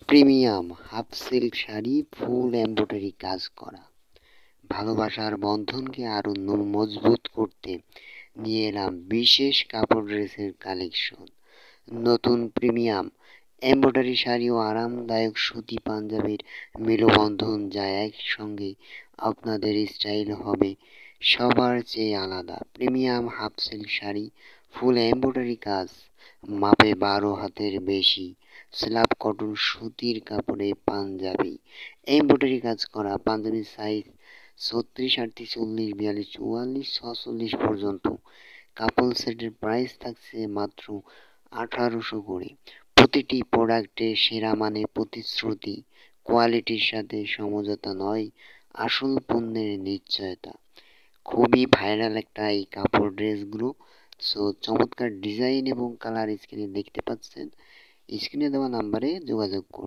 Premium half silk sari ফুল embroidery কাজ করা, ভালোবাসার বন্ধনকে আরো মজবুত করতে নিয়ে এলাম বিশেষ কাপড় ড্রেসের কালেকশন। নতুন প্রিমিয়াম এমব্রয়ডারি শাড়ি ও আরামদায়ক সুতি পাঞ্জাবির মেলবন্ধন, যা একসঙ্গে আপনাদের স্টাইল হবে সবার চেয়ে আলাদা। প্রিমিয়াম হাফ সিল্ক শাড়ি ফুল এমব্রয়ডারি কাজ, মাপে 12 হাতের বেশি, স্ল্যাব কটন সুতির কাপড়ে পাঞ্জাবি, এমব্রয়ডারি কাজ করা পাঞ্জাবির সাইজ 36, 38, 40, 42, 44, 46 পর্যন্ত। কাপল সেটের প্রাইস থাকছে মাত্র 1800 করে। প্রতিটি প্রোডাক্টে সেরা মানে প্রতিশ্রুতি, কোয়ালিটির সাথে সমঝোতা নয়, আসল পণ্যের নিশ্চয়তা। খুবই ভাইরাল একটা এই কাপড় ড্রেসগুলো। সো চমৎকার ডিজাইন এবং কালার স্ক্রিনে দেখতে পাচ্ছেন। স্ক্রিনে দেওয়া নাম্বারে যোগাযোগ করুন।